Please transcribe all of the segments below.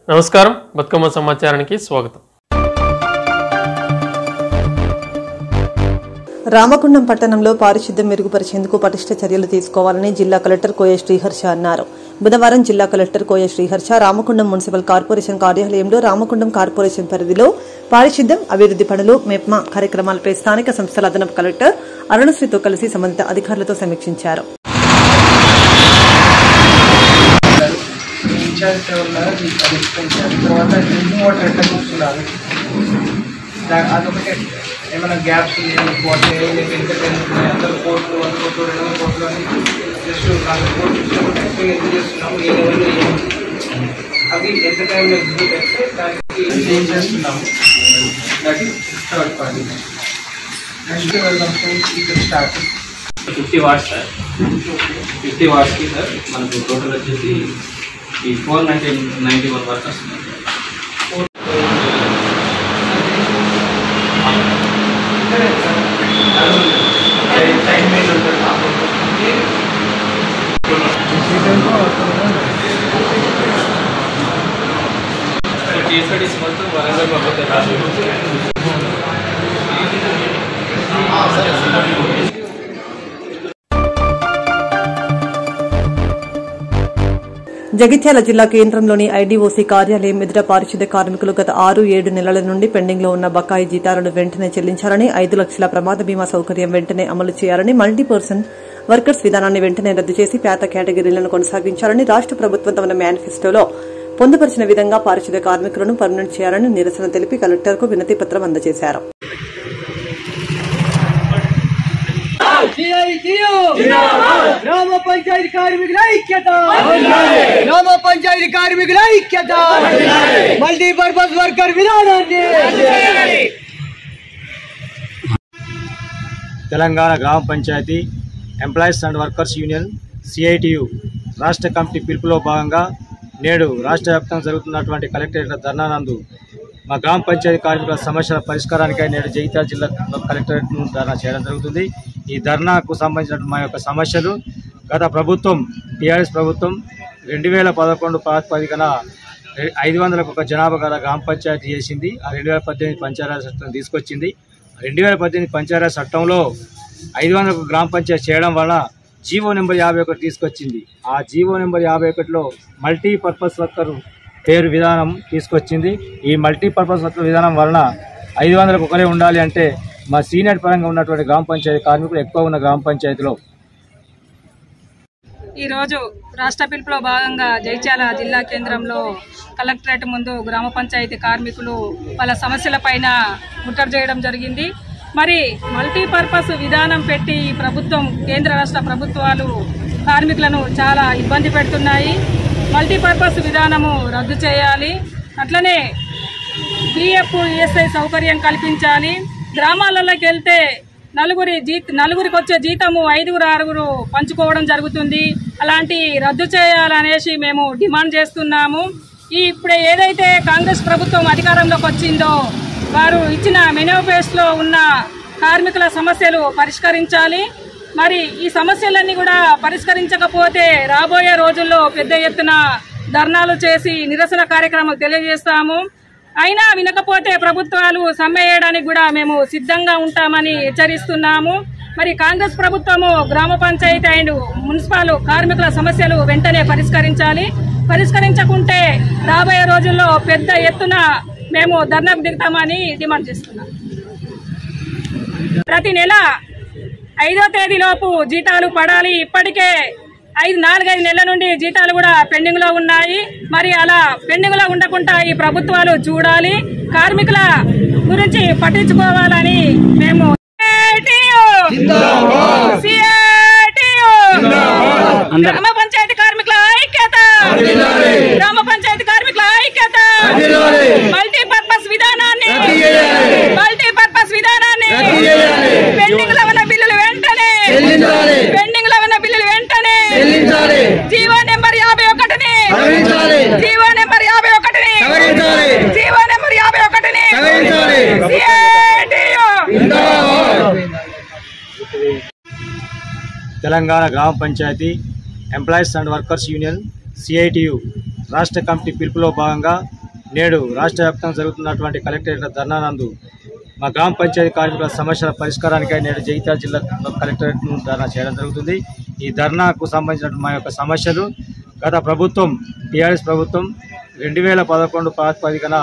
నమస్కారం, బతుకమ్మ సమాచారానికి స్వాగతం. రామగుండం పట్టణంలో పారిశుద్ధ్యం మెరుగుపరిచేందుకు పటిష్ట చర్యలు తీసుకోవాలని జిల్లా కలెక్టర్ కోయ శ్రీహర్ష అన్నారు. బుధవారం జిల్లా కలెక్టర్ కోయ శ్రీహర్ష రామగుండం మున్సిపల్ కార్పొరేషన్ కార్యాలయంలో రామగుండం కార్పొరేషన్ పరిధిలో పారిశుద్ధ్యం, అభివృద్ధి పనులు, మెప్మా కార్యక్రమాలపై స్థానిక సంస్థల అదనపు కలెక్టర్ అరుణశ్రీతో కలిసి సంబంధిత అధికారులతో సమీక్షించారు. అదొకటే ఏమైనా గ్యాప్స్ అందరూ కోట్లు 1 కోట్లు 2 కోట్లు అని జస్ట్ 4 కోట్లు ఎంత చేస్తున్నాము, ఏ లెవెల్లో ఏమి అవి ఎంత టైంలో ఎగ్జిక్యూట్ అయితే దానికి ఏం చేస్తున్నాము, that is third party. Next వెళ్దాం ఫ్రెండ్స్, ఇక్కడ స్టార్ట్ 50 వాట్స్ సార్. 50 వాట్స్కి సార్ మనకు టోటల్ వచ్చేసి ఈ 491 వర్కర్స్ ఉన్నారు. టీఎస్ఐడిస్ మొత్తం వరంగల్ మొత్తం రాసి జగిత్యాల జిల్లా కేంద్రంలోని ఐడీఓసీ కార్యాలయం ఎదుట పారిశుద్ధ్య కార్మికులు గత 6-7 నెలల నుండి పెండింగ్ లో ఉన్న బకాయి జీతాలను వెంటనే చెల్లించాలని, 5 లక్షల ప్రమాద బీమా సౌకర్యం వెంటనే అమలు చేయాలని, మల్టీపర్సన్ వర్కర్స్ విధానాన్ని వెంటనే రద్దు చేసి పేద కేటగిరీలను కొనసాగించాలని రాష్ట ప్రభుత్వం తమ మేనిఫెస్టోలో పొందుపరిచిన విధంగా పారిశుద్ధ్య కార్మికులను పర్మనెంట్ చేయాలని నిరసన తెలిపి కలెక్టర్కు వినతి పత్రం అందజేశారు. గ్రామ పంచాయతీ కార్మికుల ఐక్యత, గ్రామ పంచాయతీ కార్మికుల ఐక్యత, మల్టీపర్పస్ వర్కర్ విధానాన్ని. Telangana Grama Panchayat employees and workers union CITU రాష్ట్ర కమిటీ పిలుపులో భాగంగా నేడు రాష్ట్ర వ్యాప్తంగా జరుగుతున్నటువంటి కలెక్టరేట్ ధర్నా నందు మా గ్రామ పంచాయతీ కార్మికుల సమస్యల పరిష్కారానికై నేడు జగిత్యాల జిల్లా కలెక్టరేట్ను ధర్నా చేయడం జరుగుతుంది. ఈ ధర్నాకు సంబంధించిన మా యొక్క సమస్యలు గత ప్రభుత్వం టీఆర్ఎస్ ప్రభుత్వం 2011 ప్రాతిపదికన 500 జనాభా గల గ్రామ పంచాయతీ చేసింది. ఆ 2018 పంచాయతీ చట్టం తీసుకొచ్చింది. 2018 పంచాయతీ చట్టంలో 500 గ్రామ పంచాయతీ చేయడం వల్ల జీవో నెంబర్ 51 తీసుకొచ్చింది. ఆ జీవో నెంబర్ 51లో మల్టీపర్పస్ వర్కర్ పేరు విధానం తీసుకొచ్చింది. ఈ మల్టీపర్పస్ వర్కర్ విధానం వలన 500 ఒకరే ఉండాలి అంటే మా సీనియర్ పరంగా ఉన్నటువంటి గ్రామ పంచాయతీ కార్మికులు ఎక్కువ ఉన్న గ్రామ పంచాయతీలో ఈరోజు రాష్ట్ర పిలుపులో భాగంగా జగిత్యాల జిల్లా కేంద్రంలో కలెక్టరేట్ ముందు గ్రామ పంచాయతీ కార్మికులు వాళ్ళ సమస్యలపైన ముట్టడి చేయడం జరిగింది. మరి మల్టీపర్పస్ విధానం పెట్టి ప్రభుత్వం, కేంద్ర రాష్ట్ర ప్రభుత్వాలు కార్మికులను చాలా ఇబ్బంది పెడుతున్నాయి. మల్టీపర్పస్ విధానము రద్దు చేయాలి. అట్లనే పిఎఫ్, ఈఎస్ఐ సౌకర్యం కల్పించాలి. గ్రామాలలోకి వెళ్తే నలుగురికి వచ్చే జీతము 5-6 పంచుకోవడం జరుగుతుంది. అలాంటి రద్దు చేయాలనేసి మేము డిమాండ్ చేస్తున్నాము. ఇప్పుడు ఏదైతే కాంగ్రెస్ ప్రభుత్వం అధికారంలోకి వచ్చిందో వారు ఇచ్చిన మేనిఫెస్టోలో ఉన్న కార్మికుల సమస్యలు పరిష్కరించాలి. మరి ఈ సమస్యలన్నీ కూడా పరిష్కరించకపోతే రాబోయే రోజుల్లో పెద్ద ఎత్తున ధర్నాలు చేసి నిరసన కార్యక్రమాలు తెలియజేస్తాము. అయినా వినకపోతే ప్రభుత్వాలు సమ్మె చేయడానికి కూడా మేము సిద్ధంగా ఉంటామని హెచ్చరిస్తున్నాము. మరి కాంగ్రెస్ ప్రభుత్వము గ్రామ పంచాయతీ అండ్ మున్సిపల్ కార్మికుల సమస్యలు వెంటనే పరిష్కరించాలి. పరిష్కరించకుంటే రాబోయే రోజుల్లో పెద్ద ఎత్తున మేము ధర్నాకు దిగుతామని డిమాండ్ చేస్తున్నాం. ప్రతి నెల 5వ తేదీలోపు జీతాలు పడాలి. ఇప్పటికే 4-5 నెలల నుండి జీతాలు కూడా పెండింగ్ లో ఉన్నాయి. మరి అలా పెండింగ్ లో ఉండకుండా ఈ ప్రభుత్వాలు చూడాలి, కార్మికుల గురించి పట్టించుకోవాలని మేము గ్రామ పంచాయతీ కార్మికుల ఐక్యత, గ్రామ పంచాయతీ కార్మికుల ఐక్యత, మల్టీపర్పస్ విధానాన్ని పెండింగ్ లో ఉన్న బిల్లులు వెంటనే జీవో నెంబర్ 51ని జీవో నెంబర్ 51ని Telangana Grama Panchayat employees and workers union CITU రాష్ట్ర కమిటీ పిలుపులో భాగంగా నేడు రాష్ట్ర వ్యాప్తంగా జరుగుతున్నటువంటి కలెక్టరేట్ ధర్నానందు మా గ్రామ పంచాయతీ కార్మికుల సమస్యల పరిష్కారానికై నేడు జగిత్యాల జిల్లా కలెక్టరేట్ను ధర్నా చేయడం జరుగుతుంది. ఈ ధర్నాకు సంబంధించిన మా యొక్క సమస్యలు గత ప్రభుత్వం టీఆర్ఎస్ ప్రభుత్వం 2011 ప్రాతిపదికన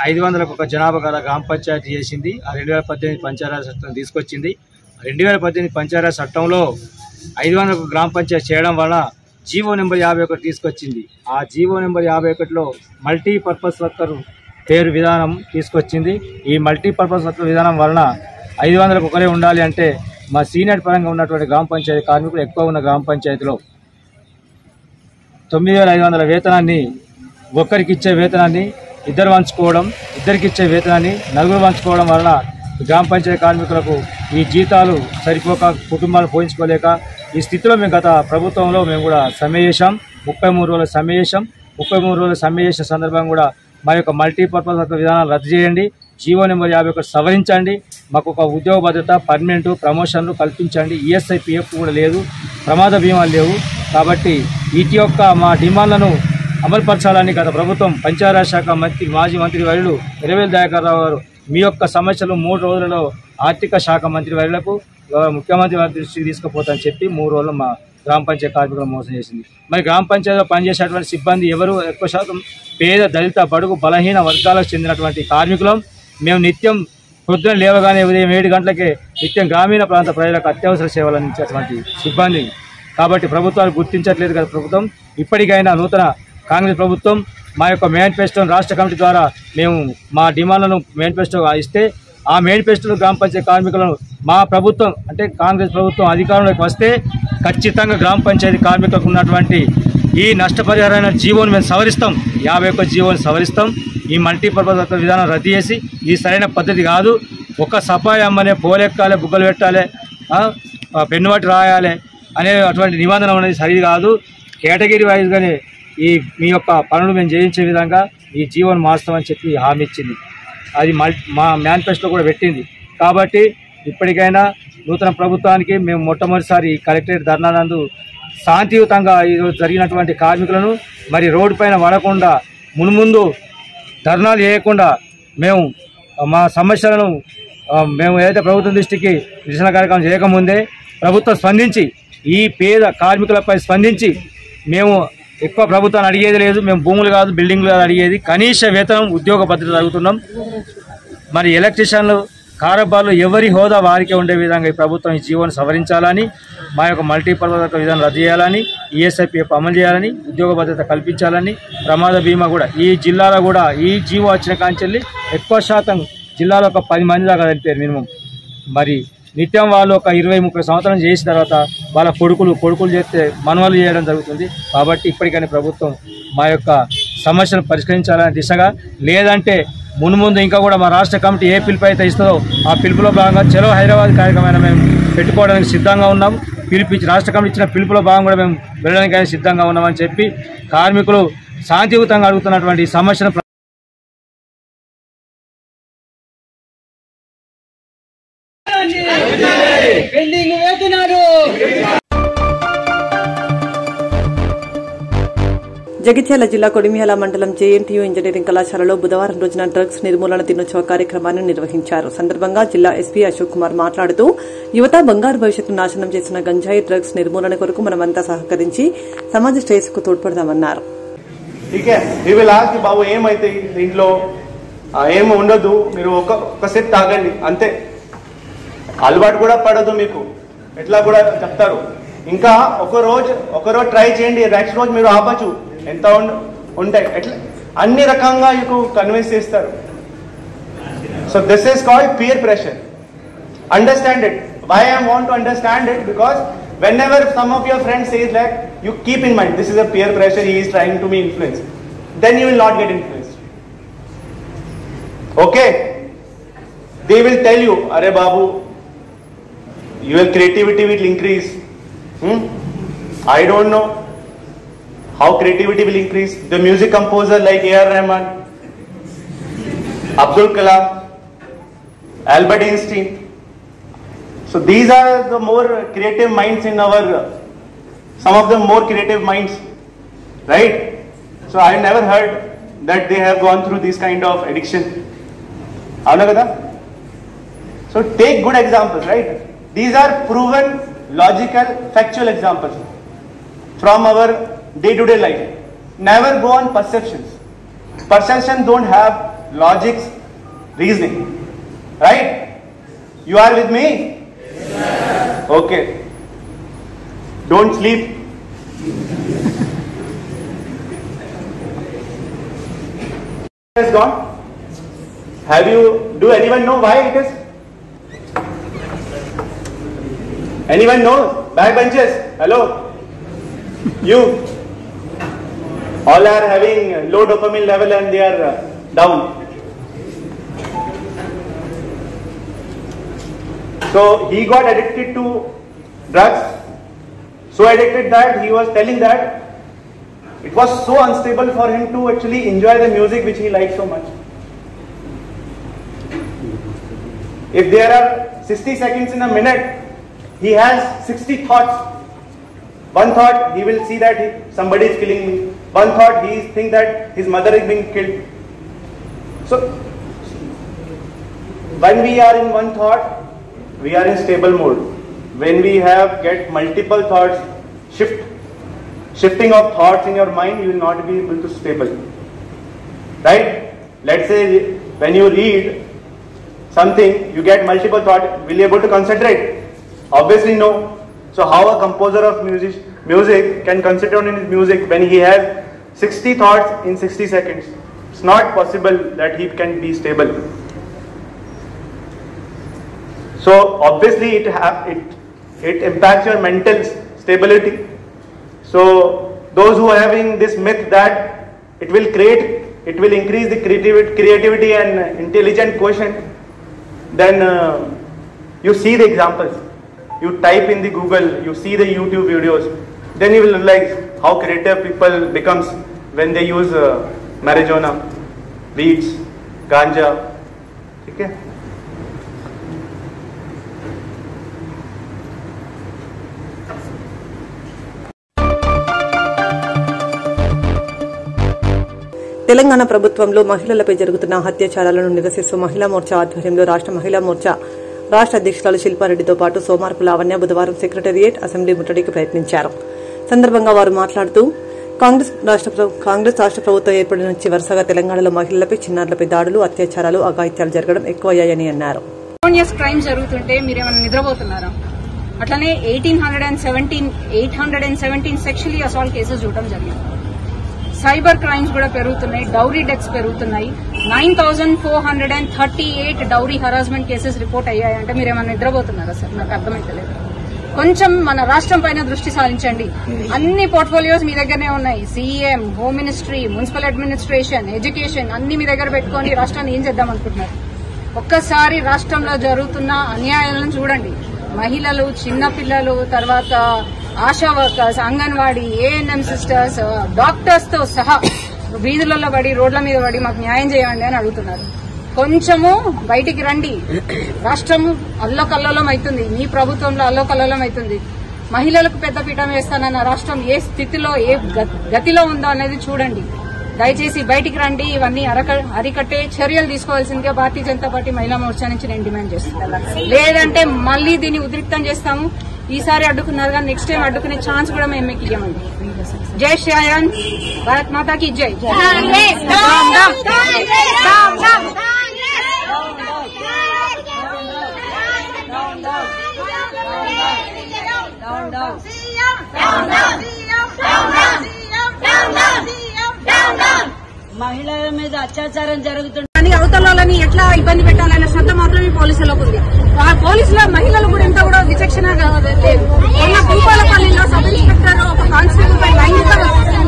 500 జనాభా గల గ్రామ పంచాయతీ చేసింది. ఆ 2018 పంచాయతీ చట్టం తీసుకొచ్చింది. 2018 పంచాయతీ చట్టంలో 500 గ్రామ పంచాయతీ చేయడం వల్ల జీవో నెంబర్ 51 తీసుకొచ్చింది. ఆ జీవో నెంబర్ 51లో మల్టీపర్పస్ వర్కర్ పేరు విధానం తీసుకొచ్చింది. ఈ మల్టీపర్పస్ వర్కర్ విధానం వలన 500 ఒకరే ఉండాలి అంటే మా సీనియర్ పరంగా ఉన్నటువంటి గ్రామ పంచాయతీ కార్మికులు ఎక్కువ ఉన్న గ్రామ పంచాయతీలో 9500 వేతనాన్ని ఒక్కరికి ఇచ్చే వేతనాన్ని ఇద్దరు పంచుకోవడం, ఇద్దరికి ఇచ్చే వేతనాన్ని నలుగురు పంచుకోవడం వలన గ్రామ పంచాయతీ కార్మికులకు ఈ జీతాలు సరిపోక కుటుంబాలు పోయించుకోలేక ఈ స్థితిలో మేము గత ప్రభుత్వంలో మేము కూడా సమ్మె చేశాం. 33 రోజుల సమ్మె చేశాం. 33 రోజుల సమ్మె చేసిన సందర్భంగా కూడా మా యొక్క మల్టీపర్పస్ విధానాలు రద్దు చేయండి, జీవో నెంబర్ 51 సవరించండి, మాకు ఒక ఉద్యోగ భద్రత, పర్మనెంట్ ప్రమోషన్లు కల్పించండి, ఈఎస్ఐ పిఎఫ్ కూడా లేదు, ప్రమాద బీమాలు లేవు. కాబట్టి వీటి యొక్క మా డిమాండ్లను అమలుపరచాలని గత ప్రభుత్వం పంచాయతీరాజ్ శాఖ మంత్రి మాజీ మంత్రి వర్యులు ఎర్రబెల్లి దయాకర్ రావు గారు మీ యొక్క సమస్యలు 3 రోజులలో ఆర్థిక శాఖ మంత్రి వర్యులకు ముఖ్యమంత్రి వారి దృష్టికి తీసుకుపోతామని చెప్పి 3 రోజులు మా గ్రామ పంచాయతీ కార్మికులు మోసం చేసింది. మరి గ్రామ పంచాయతీలో పనిచేసేటువంటి సిబ్బంది ఎవరు ఎక్కువ శాతం పేద, దళిత, బడుగు, బలహీన వర్గాలకు చెందినటువంటి కార్మికులం. మేము నిత్యం పొద్దున లేవగానే ఉదయం 7 గంటలకే నిత్యం గ్రామీణ ప్రాంత ప్రజలకు అత్యవసర సేవలు అందించేటువంటి సిబ్బంది. కాబట్టి ప్రభుత్వాలు గుర్తించట్లేదు కదా. ప్రభుత్వం ఇప్పటికైనా నూతన కాంగ్రెస్ ప్రభుత్వం మా యొక్క మేనిఫెస్టోను రాష్ట్ర కమిటీ ద్వారా మేము మా డిమాండ్లను మేనిఫెస్టో ఇస్తే ఆ మేనిఫెస్టోలో గ్రామ పంచాయతీ కార్మికులను మా ప్రభుత్వం అంటే కాంగ్రెస్ ప్రభుత్వం అధికారంలోకి వస్తే ఖచ్చితంగా గ్రామ పంచాయతీ కార్మికులకు ఉన్నటువంటి ఈ నష్టపరిహారమైన జీవోను మేము సవరిస్తాం. 51 జీవోను సవరిస్తాం. ఈ మల్టీపర్పస్ విధానం రద్దు చేసి ఇది సరైన పద్ధతి కాదు. ఒక సఫాయి అమ్మనే పోలెక్కాలి, బుగ్గలు పెట్టాలి, పెన్నుబట్టి రాయాలి అనే అటువంటి నిబంధన అనేది సరిది కాదు. కేటగిరీ వైజ్గానే ఈ మీ యొక్క పనులు మేము చేయించే విధంగా ఈ జీవోను మార్స్తామని చెప్పి హామీ ఇచ్చింది. అది మా మేనిఫెస్టో కూడా పెట్టింది. కాబట్టి ఇప్పటికైనా నూతన ప్రభుత్వానికి మేము మొట్టమొదటిసారి కలెక్టరేట్ ధర్నానందు శాంతియుతంగా ఈరోజు జరిగినటువంటి కార్మికులను మరి రోడ్డు పైన పడకుండా మున్ముందు ధర్నాలు చేయకుండా మేము మా సమస్యలను మేము ఏదైతే ప్రభుత్వం దృష్టికి నిరసన కార్యక్రమం చేయకముందే ప్రభుత్వం స్పందించి ఈ పేద కార్మికులపై స్పందించి మేము ఎక్కువ ప్రభుత్వాన్ని అడిగేది లేదు, మేము భూములు కాదు బిల్డింగ్లు కాదు అడిగేది, కనీస వేతనం, ఉద్యోగ భద్రత అడుగుతున్నాం. మరి ఎలక్ట్రీషియన్లు, కారబార్లు ఎవరి హోదా వారికే ఉండే విధంగా ఈ ప్రభుత్వం ఈ జీవోను సవరించాలని, మా యొక్క మల్టీపర్పస్ విధానం రద్దు చేయాలని, ఈఎస్ఐపిఎఫ్ అమలు చేయాలని, ఉద్యోగ భద్రత కల్పించాలని, ప్రమాద బీమా కూడా ఈ జిల్లాలో కూడా ఈ జీవో వచ్చిన కాంచెల్లి ఎక్కువ శాతం జిల్లాలో ఒక 10 మంది దాకా చనిపోయారు మినిమం. మరి నిత్యం వాళ్ళు ఒక 20-30 సంవత్సరాలు చేసిన తర్వాత వాళ్ళ కొడుకులు చేస్తే మనవలు చేయడం జరుగుతుంది. కాబట్టి ఇప్పటికైనా ప్రభుత్వం మా యొక్క సమస్యను పరిష్కరించాలనే దిశగా, లేదంటే మున్ముందు ఇంకా కూడా మా రాష్ట్ర కమిటీ ఏ పిలుపు అయితే ఇస్తుందో ఆ పిలుపులో భాగంగా చలో హైదరాబాద్ కార్యక్రమాన్ని మేము పెట్టుకోవడానికి సిద్ధంగా ఉన్నాం. రాష్ట్ర కమిటీ ఇచ్చిన పిలుపులో భాగంగా కూడా మేము వెళ్ళడానికి సిద్ధంగా ఉన్నామని చెప్పి కార్మికులు శాంతియుతంగా అడుగుతున్నటువంటి ఈ సమస్యను పెండింగ్ వేతనాలు. జగిత్యాల జిల్లా కొడిమియాల మండలం జేఎన్టీయూ ఇంజనీరింగ్ కళాశాలలో బుధవారం రోజున డ్రగ్స్ నిర్మూలన దినోత్సవ కార్యక్రమాన్ని నిర్వహించారు. సందర్భంగా జిల్లా ఎస్పీ అశోక్ కుమార్ మాట్లాడుతూ యువత బంగారు భవిష్యత్తు నాశనం చేసిన గంజాయి డ్రగ్స్ నిర్మూలన కొరకు మనమంతా సహకరించి సమాజ శ్రేయస్సుకు తోడ్పడదామన్నారు. బాబు ఏమైతే దీంట్లో ఏమి ఉండదు, మీరు ఒక సెట్ తాగండి అంతే, అలవాటు కూడా పడదు మీకు, ఎట్లా కూడా చెప్తారు. ఇంకా ఒక రోజు ట్రై చేయండి, నెక్స్ట్ రోజు మీరు ఆపచ్చు, ఎంత ఉంటాయి ఎట్లా అన్ని రకంగా మీకు కన్విన్స్ చేస్తారు. So this is called peer pressure. Understand it. Why I want to understand it? Because whenever some of your friends says like, you keep in mind this is a peer pressure, he is trying to be influenced, then you will not get influenced. Okay? They will tell you, Arey Babu, your creativity will increase. I don't know how creativity will increase. The music composer like A.R. Rahman, Abdul Kalam, Albert Einstein. So these are the more creative minds in our, some of the more creative minds, right? So I never heard that they have gone through this kind of addiction. Avuna kada? So take good examples, right? These are proven, logical, factual examples from our day-to-day life. Never go on perceptions. Perceptions don't have logics, reasoning. Right? You are with me? Yes. Okay. Don't sleep. Has gone. Do anyone know why it is? Anyone knows? Backbenchers, hello. You. All are having low dopamine level and they are down. So he got addicted to drugs. So addicted that he was telling that it was so unstable for him to actually enjoy the music which he liked so much. If there are 60 seconds in a minute, he has 60 thoughts. One thought, he will see that somebody is killing me. One thought, he think that his mother is being killed. So, when we are in one thought, we are in stable mode. When we get multiple thoughts, shifting of thoughts in your mind, you will not be able to stable. Right? Let's say when you read something, you get multiple thoughts, will you be able to concentrate? Obviously no. So how a composer of music can concentrate on his music when he has 60 thoughts in 60 seconds? It's not possible that he can be stable. So obviously it impacts your mental stability. So those who are having this myth that it will increase the creativity and intelligent quotient, then you see the examples. You type in the Google, you see the YouTube videos, then you will realize how creative people becomes when they use marijuana, weeds, ganja. Okay? Telangana ప్రభుత్వంలో మహిళలపై జరుగుతున్న అత్యాచారాలను నిరసిస్తూ మహిళా మోర్చా ఆధ్వర్యంలో రాష్ట్ర మహిళా మోర్చా రాష్ట్ర అధ్యక్షురాలు శిల్పారెడ్డితో పాటు సోమార్పు లావణ్య బుధవారం సెక్రటేరియట్ అసెంబ్లీ ముట్టడికి ప్రయత్నించారు. సందర్భంగా వారు మాట్లాడుతూ కాంగ్రెస్ రాష్ట్ర ప్రభుత్వం ఏర్పడిన నుంచి వరుసగా తెలంగాణలో మహిళలపై చిన్నారులపై దాడులు, అత్యాచారాలు, అఘాయిత్యాలు జరగడం ఎక్కువయ్యాయని అన్నారు. క్రైమ్ జరుగుతుంటే మీరేమన్నా నిద్రపోతున్నారా? అట్లనే 817 సెక్షువల్లీ అసాల్ట్ కేసెస్ చూడటం జరిగింది. సైబర్ క్రైమ్స్ కూడా పెరుగుతున్నాయి, డౌరీ డెత్స్ పెరుగుతున్నాయి. 9438 డౌరీ హరాస్మెంట్ కేసెస్ రిపోర్ట్ అయ్యాయి. అంటే మీరేమన్నా నిద్రపోతున్నారా సార్? నాకు అర్థమైతలేదు. కొంచెం మన రాష్ట్రం పైన దృష్టి సారించండి. అన్ని పోర్ట్ఫోలియోస్ మీ దగ్గరనే ఉన్నాయి. CM, home ministry, municipal administration, education అన్ని మీ దగ్గర పెట్టుకుని రాష్ట్రాన్ని ఏం చేద్దాం అనుకుంటున్నారు? ఒక్కసారి రాష్ట్రంలో జరుగుతున్న అన్యాయాలను చూడండి. మహిళలు, చిన్నపిల్లలు, తర్వాత ASHA workers, anganwadi, ANM sisters, doctors తో సహా వీధులలో పడి, రోడ్ల మీద పడి మాకు న్యాయం చేయండి అని అడుగుతున్నారు. కొంచెము బయటికి రండి. రాష్ట్రం అల్లకల్లోలం అవుతుంది, మీ ప్రభుత్వంలో అల్లకల్లోలం అవుతుంది. మహిళలకు పెద్ద పీఠం వేస్తానన్న రాష్ట్రం ఏ స్థితిలో, ఏ గతిలో ఉందో అనేది చూడండి. దయచేసి బయటికి రండి. ఇవన్నీ అరికట్టే చర్యలు తీసుకోవాల్సిందిగా భారతీయ జనతా పార్టీ మహిళా మోర్చా నుంచి నేను డిమాండ్ చేస్తున్నాను. లేదంటే మళ్లీ దీన్ని ఉద్రిక్తం చేస్తాము. ఈసారి అడ్డుకున్నారు కానీ నెక్స్ట్ టైం అడ్డుకునే ఛాన్స్ కూడా మేము మీకు ఇవ్వమండి. జై శ్రీయాన్, భారత్ మాతాకి జై. మహిళల మీద అత్యాచారం జరుగుతుంది కానీ అవతలని ఎట్లా ఇబ్బంది పెట్టాలనే శ్రద్ధ మాత్రమే పోలీసులకు ఉంది. పోలీసుల మహిళలు కూడా ఇంత కూడా విచక్షణ లేదు. మొన్న భూపాలపల్లిలో సబ్ ఇన్స్పెక్టర్ ఒక కానిస్టేబుల్ పై లైంగిక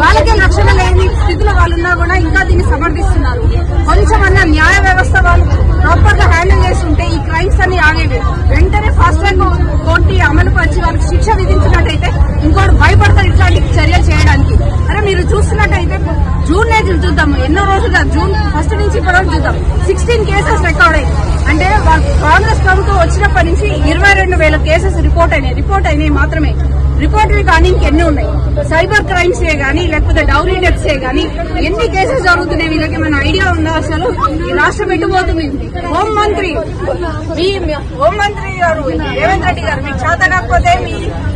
వాళ్ళకే రక్షణ లేని స్థితిలో వాళ్ళున్నా కూడా ఇంకా దీన్ని సమర్థిస్తున్నారు. కొంచెమన్నా న్యాయ వ్యవస్థ వాళ్ళు ప్రాపర్ గా హ్యాండిల్ చేస్తుంటే ఈ క్రైమ్స్ అన్ని ఆగేవి. వెంటనే ఫాస్ట్ ట్రాక్ కోర్టు అమలు పరిచి వాళ్ళకి శిక్ష విధించినట్టయితే ఇంకోటి భయపడతారు ఇట్లాంటి చర్యలు చేయడానికి. అరే మీరు చూస్తున్నట్టయితే జూన్ చూద్దాము, ఎన్నో రోజులుగా జూన్ 1 నుంచి ఇప్పటివరకు చూద్దాం 16 కేసెస్ రికార్డ్ అయ్యాయి. అంటే కాంగ్రెస్ ప్రభుత్వం వచ్చినప్పటి నుంచి 22,000 కేసెస్ రిపోర్ట్ అయినాయి మాత్రమే. రిపోర్టులు కానీ ఇంకెన్ని ఉన్నాయి. సైబర్ క్రైమ్స్ గానీ లేకపోతే డౌరీ డెత్స్ గానీ ఎన్ని కేసెస్ జరుగుతున్నాయి వీళ్ళకి మన ఐడియా ఉందా? అసలు ఈ రాష్ట్రం ఎట్టుపోతుంది? హోంమంత్రి గారు రేవంత్ రెడ్డి గారు మీకు చేత కాకపోతే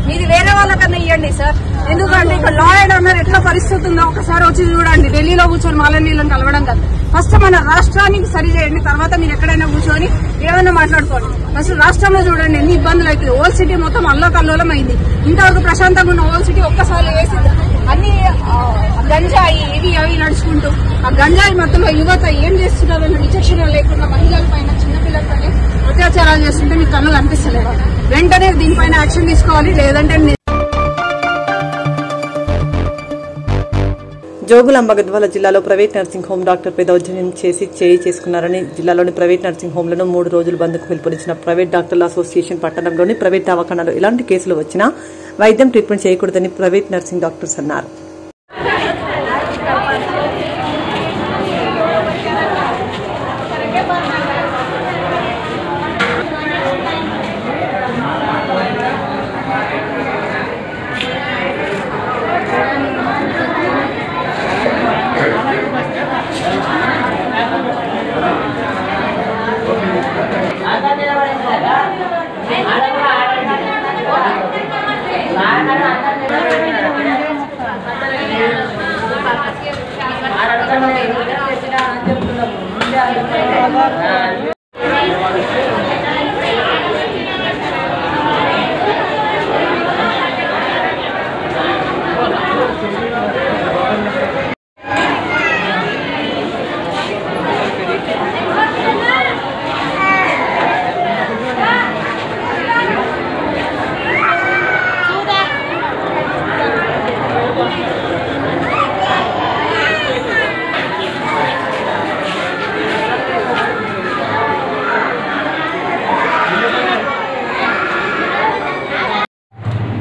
మీది వేరే వాళ్ళకన్నా ఇవ్వండి సార్. ఎందుకంటే ఇక్కడ లా అండ్ ఆర్డర్ ఎట్లా పరిస్థితి ఉందో ఒకసారి వచ్చి చూడండి. ఢిల్లీలో కూర్చొని వాళ్ళని కలవడం కాదు. ఫస్ట్ మన రాష్ట్రానికి సరి చేయండి, తర్వాత మీరు ఎక్కడైనా కూర్చొని ఏమైనా మాట్లాడుకోండి. ఫస్ట్ రాష్ట్రంలో చూడండి ఎన్ని ఇబ్బందులు అవుతుంది. ఓల్డ్ సిటీ మొత్తం అల్లోకల్లోలం అయింది. ఇంతవరకు ప్రశాంతంగా ఉన్న ఓల్డ్ సిటీ ఒక్కసారి వేసి అన్ని గంజాయి ఇవి అవి నడుచుకుంటూ ఆ గంజాయి మధ్యలో యువత ఏం చేస్తున్నారన్న విచక్షణ లేకుండా మహిళల పైన చిన్నపిల్లలపైన అత్యాచారాలు చేస్తుంటే మీకు కళ్ళు కనిపిస్తలేదు. వెంటనే దీనిపైన యాక్షన్ తీసుకోవాలి. లేదంటే జోగులాంబ గద్వాల జిల్లాలో ప్రైవేట్ నర్సింగ్ హోం డాక్టర్పై దౌర్జన్యం చేసి చేసుకున్నారని జిల్లాలోని ప్రైవేట్ నర్సింగ్ హోంలను 3 రోజులు బంద్కు పిలుపునిచ్చిన ప్రైవేట్ డాక్టర్ల అసోసియేషన్ పట్టణంలోని ప్రైవేట్ దవాఖానాలో ఎలాంటి కేసులు వచ్చినా వైద్యం ట్రీట్మెంట్ చేయకూడదని ప్రైవేట్ నర్సింగ్ డాక్టర్స్ అన్నారు.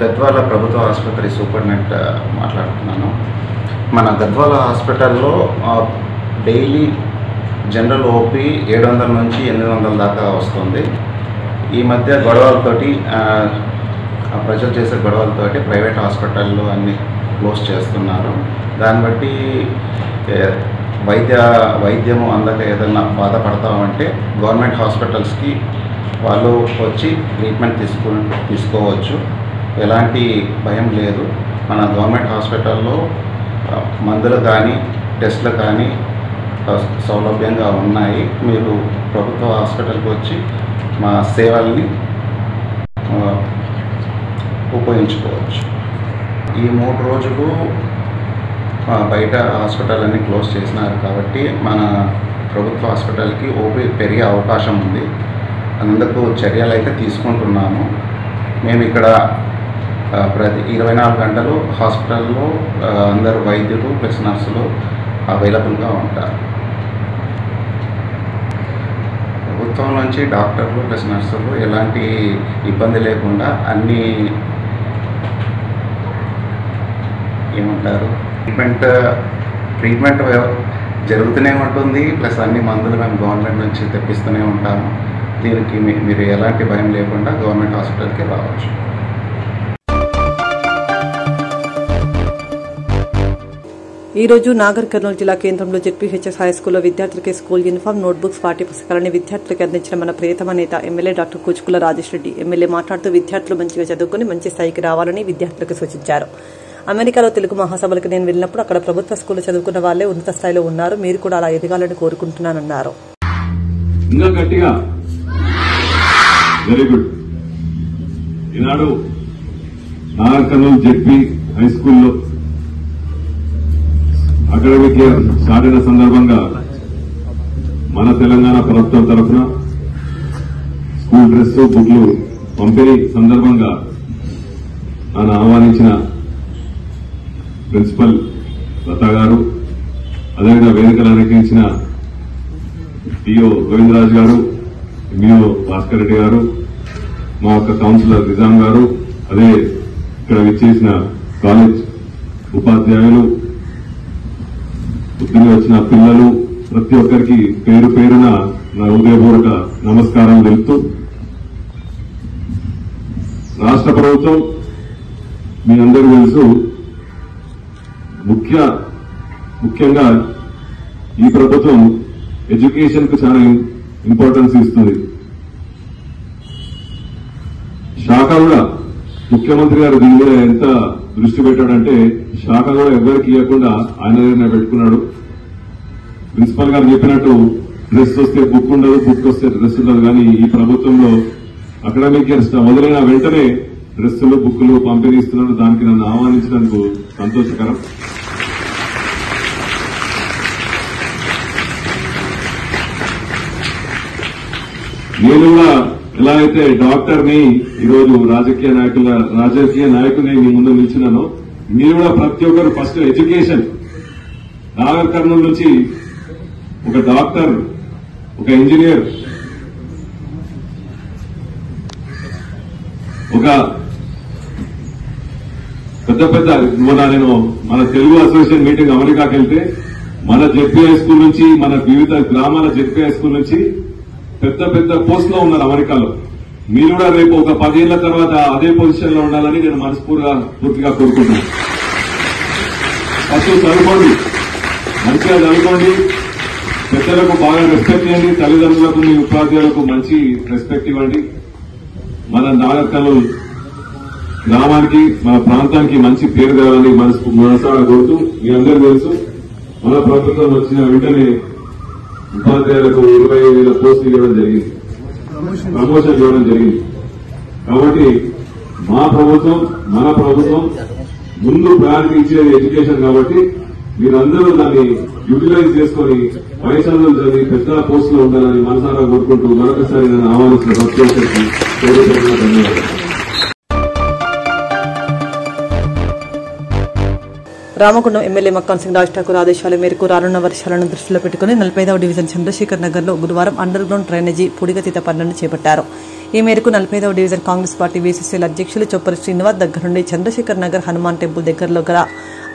గద్వాల ప్రభుత్వ ఆసుపత్రి సూపరింటెండెంట్ మాట్లాడుతున్నాను. మన గద్వాల హాస్పిటల్లో డైలీ జనరల్ ఓపీ 700 నుంచి 800 దాకా వస్తుంది. ఈ మధ్య గొడవలతోటి ప్రజలు చేసే గొడవలతోటి ప్రైవేట్ హాస్పిటల్లో అన్ని క్లోజ్ చేస్తున్నారు. దాన్ని బట్టి వైద్యము అందక ఏదైనా బాధపడతామంటే గవర్నమెంట్ హాస్పిటల్స్కి వాళ్ళు వచ్చి ట్రీట్మెంట్ తీసుకోవచ్చు. ఎలాంటి భయం లేదు. మన గవర్నమెంట్ హాస్పిటల్లో మందులు కానీ టెస్టులు కానీ సౌలభ్యంగా ఉన్నాయి. మీరు ప్రభుత్వ హాస్పిటల్కి వచ్చి మా సేవల్ని ఉపయోగించుకోవచ్చు. ఈ 3 రోజులు బయట హాస్పిటల్ అన్ని క్లోజ్ చేసినారు కాబట్టి మన ప్రభుత్వ హాస్పిటల్కి ఓపీ పెరిగే అవకాశం ఉంది. అందుకు చర్యలు అయితే తీసుకుంటున్నాము. మేము ఇక్కడ ప్రతి 24 గంటలు హాస్పిటల్లో అందరు వైద్యులు ప్లస్ నర్సులు అవైలబుల్గా ఉంటారు. ప్రభుత్వం నుంచి డాక్టర్లు ప్లస్ నర్సులు ఎలాంటి ఇబ్బంది లేకుండా అన్నీ ఏమంటారు ట్రీట్మెంట్ జరుగుతూనే ఉంటుంది. ప్లస్ అన్ని మందులు మేము గవర్నమెంట్ నుంచి తెప్పిస్తూనే ఉంటాము. దీనికి మీరు ఎలాంటి భయం లేకుండా గవర్నమెంట్ హాస్పిటల్కి రావచ్చు. ఈ రోజు నాగర్ కర్నూలు జిల్లా కేంద్రంలో జెడ్పీహెచ్ఎస్ హైస్కూల్లో విద్యార్థులకి స్కూల్ యూనిఫామ్, నోట్బుక్స్, పాఠ్యపుస్తకాలని విద్యార్థులకు అందించిన మన ప్రియతమ నేత MLA doctor Kuchukulla Rajesh Reddy. MLA మాట్లాడుతూ విద్యార్థులు మంచిగా చదువుకుని మంచి స్థాయికి రావాలని విద్యార్థులకు సూచించారు. అమెరికాలో తెలుగు మహాసభలకు నేను వెళ్ళినప్పుడు అక్కడ ప్రభుత్వ స్కూల్లో చదువుకున్న వాళ్లే ఉన్నత స్థాయిలో ఉన్నారు. మీరు కూడా అలా ఎదగాలని కోరుకుంటున్నానన్నారు. Very good. Eenadu Nagar Kurnool ZP high స్కూల్లో అకాడమిక్ ఇయర్ స్టార్ట్ అయిన సందర్భంగా మన తెలంగాణ ప్రభుత్వం తరఫున స్కూల్ డ్రెస్ బుక్లు పంపిణీ సందర్భంగా ఆయన ఆహ్వానించిన ప్రిన్సిపల్ లతా గారు, అదేవిధంగా వేదికలు అలంకరించిన పిఓ గోవిందరాజు గారు, ఎంఈఓ భాస్కర్ రెడ్డి గారు, మా యొక్క కౌన్సిలర్ నిజాం గారు, అదే ఇక్కడ విచ్చేసిన కాలేజ్ ఉపాధ్యాయులు, పొద్దున్నే వచ్చిన పిల్లలు, ప్రతి ఒక్కరికి పేరు పేరున నా హృదయపూర్వక నమస్కారం తెలుపుతూ రాష్ట్ర ప్రభుత్వం మీ అందరికీ తెలుసు, ముఖ్యంగా ఈ ప్రభుత్వం ఎడ్యుకేషన్ కు చాలా ఇంపార్టెన్స్ ఇస్తుంది. శాఖ కూడా ముఖ్యమంత్రి గారు దీని మీద ఎంత దృష్టి పెట్టాడంటే శాఖ కూడా ఎవరికి ఇవ్వకుండా ఆయన దగ్గర పెట్టుకున్నాడు. ప్రిన్సిపల్ గారు చెప్పినట్టు డ్రెస్ వస్తే బుక్ ఉండదు, బుక్ వస్తే డ్రెస్ ఉండదు. కానీ ఈ ప్రభుత్వంలో అకాడమిక్ ఇయర్ మొదలైన వెంటనే డ్రెస్సులు బుక్కులు పంపిణీ ఇస్తున్నారు. దానికి నన్ను ఆహ్వానించినందుకు సంతోషకరం. నేను కూడా ఎలా అయితే డాక్టర్ని ఈరోజు రాజకీయ నాయకుని మీ ముందు నిలిచినానో, మీరు కూడా ప్రతి ఒక్కరు ఫస్ట్ ఎడ్యుకేషన్, నాగర్ కర్నూలు నుంచి ఒక డాక్టర్, ఒక ఇంజనీర్, ఒక పెద్ద నేను మన తెలుగు అసోసియేషన్ మీటింగ్ అమెరికాకి వెళ్తే మన జెడ్పీ హై స్కూల్ నుంచి, మన వివిధ గ్రామాల జెడ్పీ హై స్కూల్ నుంచి పెద్ద పోస్ట్ లో ఉన్నారు అమెరికాలో. మీరు కూడా రేపు ఒక 10 ఏళ్ల తర్వాత అదే పొజిషన్ లో ఉండాలని నేను పూర్తిగా కోరుకుంటున్నాను. ఫస్ట్ చదువుకోండి, మంచిగా చదువుకోండి, పెద్దలకు బాగా రెస్పెక్ట్ ఇవ్వండి, తల్లిదండ్రులకు మీ ఉపాధ్యాయులకు మంచి రెస్పెక్ట్ ఇవ్వండి. మన నాగర్ కర్నూలు గ్రామానికి, మన ప్రాంతానికి మంచి పేరు తేవాలని మనసారా కోరుతూ, మీ అందరూ తెలుసు మన ప్రభుత్వం వచ్చిన వెంటనే ఉపాధ్యాయులకు 20,000 పోస్టులు ఇవ్వడం జరిగింది, ప్రమోషన్ ఇవ్వడం జరిగింది. కాబట్టి మన ప్రభుత్వం ముందు ప్రయారిటీ ఇచ్చేది ఎడ్యుకేషన్. కాబట్టి మీరందరూ దాన్ని యూటిలైజ్ చేసుకుని పై చదువులు చదివి పెద్ద పోస్టులో ఉండాలని మనసారా కోరుకుంటూ మరొకసారి నన్ను ఆహ్వానించిన ప్రతి ఒక్కరికి ధన్యవాదాలు. రామగుండం ఎమ్మెల్యే మక్కాన్ సింగ్ రాజ్ ఠాకూర్ ఆదేశాల మేరకు రానున్న వర్షాలను దృష్టిలో పెట్టుకుని 45వ డివిజన్ చంద్రశేఖర్ నగర్ లో గురువారం అండర్ గ్రౌండ్ డ్రైనేజీ పూడికతీత పనులను చేపట్టారు. ఈ మేరకు 45వ డివిజన్ కాంగ్రెస్ పార్టీ వీసీసీఎల్ అధ్యక్షులు చొప్పరి శ్రీనివాస్ దగ్గర నుండి చంద్రశేఖర్ నగర్ హనుమాన్ టెంపుల్ దగ్గరలో గల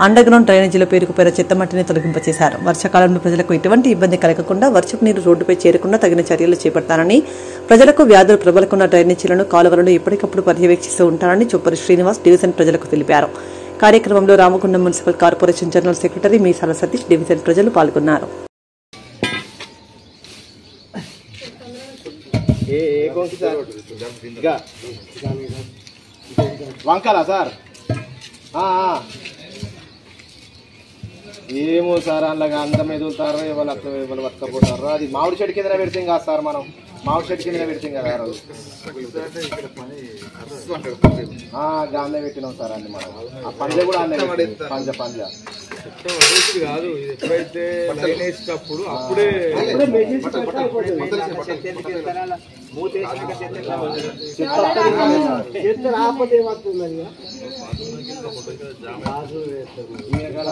అండర్ గ్రౌండ్ డ్రైనేజీలో పేరుకుపోయిన చెత్తమట్టిని తొలగింపచేశారు. వర్షాకాలంలో ప్రజలకు ఎటువంటి ఇబ్బంది కలగకుండా వర్షపు నీరు రోడ్డుపై చేరకుండా తగిన చర్యలు చేపడతానని, ప్రజలకు వ్యాధులు ప్రబలకున్న డ్రైనేజీలను కాలువలను ఎప్పటికప్పుడు పర్యవేక్షిస్తూ ఉంటారని చొప్పరి శ్రీనివాస్ డివిజన్ ప్రజలకు తెలిపారు. కార్యక్రమంలో Ramagundam municipal corporation general secretary Meesala Satish, division ప్రజలు పాల్గొన్నారు. ఏమో సార్ అలాగా అందం ఎదుగుతారో ఎవరు పట్టుకపోతారో. అది మామిడి చెట్టు కింద పెడితే కాదు సార్, మనం మామిడి చెట్టు కింద పెడితే కదా గాంధీ పెట్టినాం సార్. అన్ని మనం ఆ పంజ కూడా అన్నీ పంజ కాదు. ఎప్పుడైతే వేసినప్పుడు అప్పుడే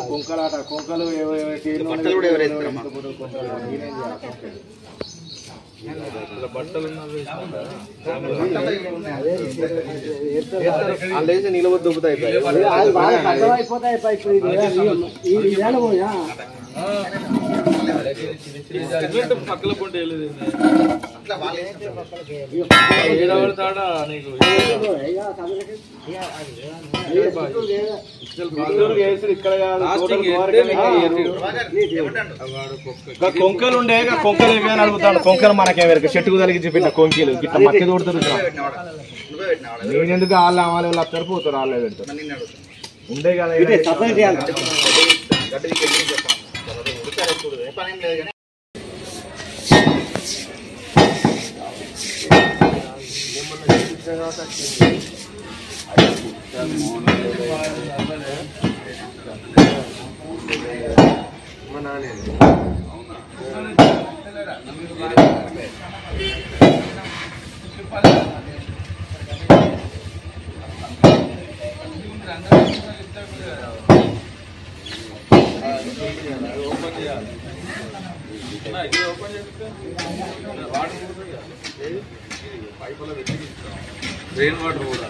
కుంకలాట కుంకలు నిలవ దుబ్బుతాయి. పక్కల పొంటే ఏడవడతాడా నీకు కొంకలు ఉండే కొంకలు ఏమైనా అడుగుతాడు. కొంకలు మనకేమెరక చెట్టుకు తలిగించి పెట్టిన కొంకీలు గిట్ల మట్టి తోడుతారు. నేనెందుకు వాళ్ళు వాళ్ళు వస్తారు పోతారు, వాళ్ళే పెడతారు ఉండే కదా. రెయిన్ వాటర్ కూడా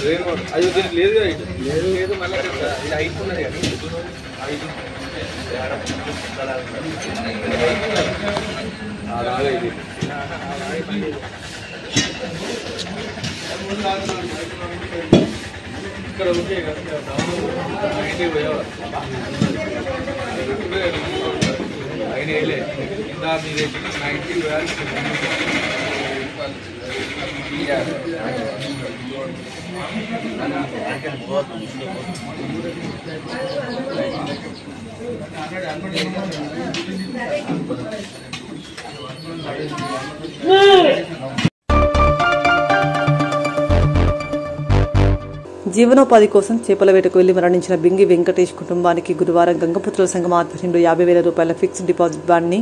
రెయిన్ వాటర్ అది దీనికి లేదుగా లేదు. మళ్ళీ ఇది అయిపోయినది అలాగే ఇది ఇక్కడ ఉంటే ఇంటికి పోయేవారు ఆయన వేయలే ఇందా మీరు నా ఇంటికి పోయాలి జీవనోపాధి కోసం చేపల వేటకు వెళ్లి మరణించిన బింగి వెంకటేష్ కుటుంబానికి గురువారం గంగపుత్రుల సంఘం ఆధ్వర్యంలో 50,000 రూపాయల ఫిక్స్డ్ డిపాజిట్ బాండ్ని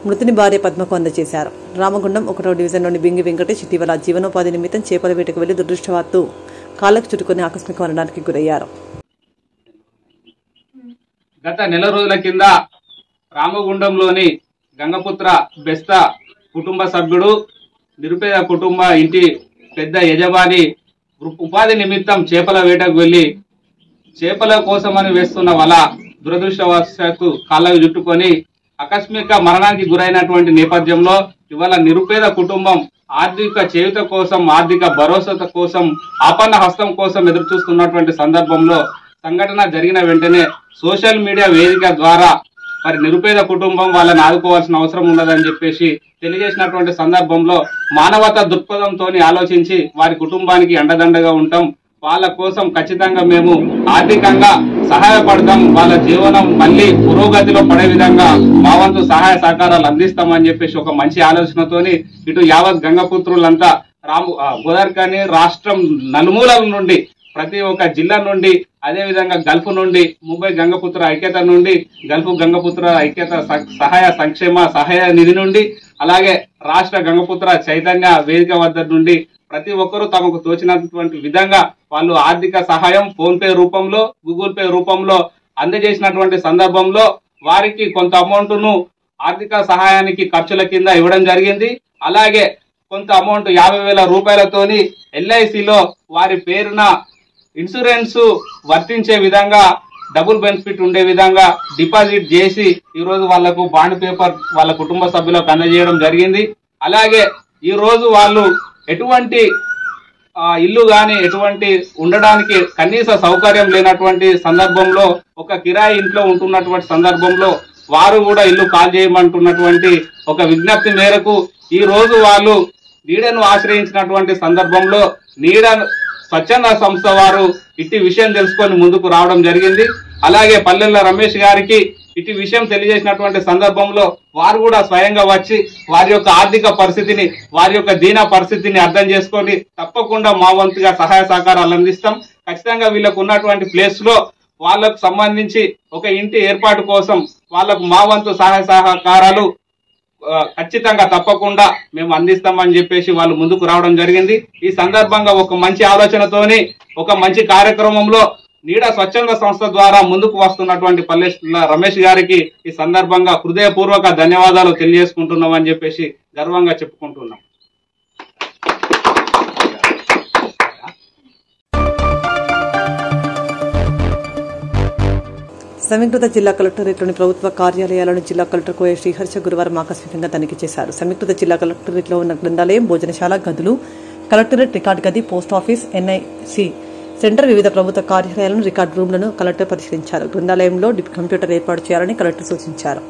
మృతుని భార్య పద్మకు అందజేశారు. రామగుండం 1వ డివిజన్లోని బింగి వెంకటేష్ ఇటీవల జీవనోపాధి నిమిత్తం చేపల వేటకు వెళ్లి దురదృష్టవత్తు కాళ్లకు చుట్టుకుని ఆకస్మిక మరణానికి గురయ్యారు. గత నెల రోజుల కింద రామగుండంలోని గంగపుత్ర బెస్తా కుటుంబ సభ్యుడు నిరుపేద కుటుంబ ఇంటి పెద్ద యజమాని ఉపాధి నిమిత్తం చేపల వేటకు వెళ్లి చేపల కోసమని వేస్తున్న వల దురదృష్టవశాత్తు కాళ్ళకు చుట్టుకొని ఆకస్మిక మరణానికి గురైనటువంటి నేపథ్యంలో ఇవాళ నిరుపేద కుటుంబం ఆర్థిక చేయూత కోసం, ఆర్థిక భరోసా కోసం, ఆపన్న హస్తం కోసం ఎదురు చూస్తున్నటువంటి సందర్భంలో సంఘటన జరిగిన వెంటనే సోషల్ మీడియా వేదిక ద్వారా మరి నిరుపేద కుటుంబం వాళ్ళని ఆదుకోవాల్సిన అవసరం ఉన్నదని చెప్పేసి తెలియజేసినటువంటి సందర్భంలో మానవతా దృక్పథంతో ఆలోచించి వారి కుటుంబానికి అండదండగా ఉంటాం, వాళ్ళ కోసం ఖచ్చితంగా మేము ఆర్థికంగా సహాయపడతాం, వాళ్ళ జీవనం మళ్ళీ పురోగతిలో పడే విధంగా మా వంతు సహాయ సహకారాలు అందిస్తామని చెప్పేసి ఒక మంచి ఆలోచనతోని ఇటు యావత్ గంగపుత్రులంతా గోదావరికని రాష్ట్రం నలుమూలల నుండి ప్రతి ఒక్క జిల్లా నుండి అదేవిధంగా గల్ఫ్ నుండి ముంబై గంగపుత్ర ఐక్యత నుండి గల్ఫ్ గంగపుత్ర ఐక్యత సహాయ సంక్షేమ సహాయ నిధి నుండి అలాగే రాష్ట్ర గంగపుత్ర చైతన్య వేదిక వద్ద నుండి ప్రతి ఒక్కరూ తమకు తోచినటువంటి విధంగా వాళ్ళు ఆర్థిక సహాయం ఫోన్ పే రూపంలో, గూగుల్ పే రూపంలో అందజేసినటువంటి సందర్భంలో వారికి కొంత అమౌంట్ను ఆర్థిక సహాయానికి ఖర్చుల కింద ఇవ్వడం జరిగింది. అలాగే కొంత అమౌంట్ 50,000 రూపాయలతోని LICలో వారి పేరున ఇన్సూరెన్స్ వర్తించే విధంగా డబుల్ బెనిఫిట్ ఉండే విధంగా డిపాజిట్ చేసి ఈరోజు వాళ్లకు బాండ్ పేపర్ వాళ్ళ కుటుంబ సభ్యులకు అందజేయడం జరిగింది. అలాగే ఈ రోజు వాళ్ళు ఎటువంటి ఇల్లు గాని ఎటువంటి ఉండడానికి కనీస సౌకర్యం లేనటువంటి సందర్భంలో ఒక కిరాయి ఇంట్లో ఉంటున్నటువంటి సందర్భంలో వారు కూడా ఇల్లు కాల్ చేయమంటున్నటువంటి ఒక విజ్ఞప్తి మేరకు ఈ రోజు వాళ్ళు నీడను ఆశ్రయించినటువంటి సందర్భంలో నీడ స్వచ్ఛంద సంస్థ వారు ఇట్టి విషయం తెలుసుకొని ముందుకు రావడం జరిగింది. అలాగే పల్లెల రమేష్ గారికి ఇటు విషయం తెలియజేసినటువంటి సందర్భంలో వారు కూడా స్వయంగా వచ్చి వారి యొక్క ఆర్థిక పరిస్థితిని, వారి యొక్క దీన పరిస్థితిని అర్థం చేసుకొని తప్పకుండా మా వంతుగా సహాయ సహకారాలు అందిస్తాం. ఖచ్చితంగా వీళ్ళకు ఉన్నటువంటి ప్లేస్ లో వాళ్ళకు సంబంధించి ఒక ఇంటి ఏర్పాటు కోసం వాళ్ళకు మా వంతు సహాయ సహకారాలు ఖచ్చితంగా తప్పకుండా మేము అందిస్తామని చెప్పేసి వాళ్ళు ముందుకు రావడం జరిగింది. ఈ సందర్భంగా ఒక మంచి ఆలోచనతోని ఒక మంచి కార్యక్రమంలో నీడ స్వచ్ఛంద సంస్థ ద్వారా ముందుకు వస్తున్నటువంటి పల్లెల రమేష్ గారికి ఈ సందర్భంగా హృదయపూర్వక ధన్యవాదాలు తెలియజేసుకుంటున్నాం అని చెప్పేసి గర్వంగా చెప్పుకుంటున్నాం. సమీకృత జిల్లా కలెక్టరేట్లోని ప్రభుత్వ కార్యాలయాలను జిల్లా కలెక్టర్ కోయ శ్రీహర్ష గురువారం ఆకస్మికంగా తనిఖీ చేశారు. సమీకృత జిల్లా కలెక్టరేట్లో ఉన్న గ్రంథాలయం, భోజనశాల గదులు, కలెక్టరేట్ రికార్డు గది, పోస్ట్ ఆఫీస్, NIC సెంటర్, వివిధ ప్రభుత్వ కార్యాలయాలను, రికార్డు రూమ్లను కలెక్టర్ పరిశీలించారు. గ్రంథాలయంలో కంప్యూటర్ ఏర్పాటు చేయాలని కలెక్టర్ సూచించారు.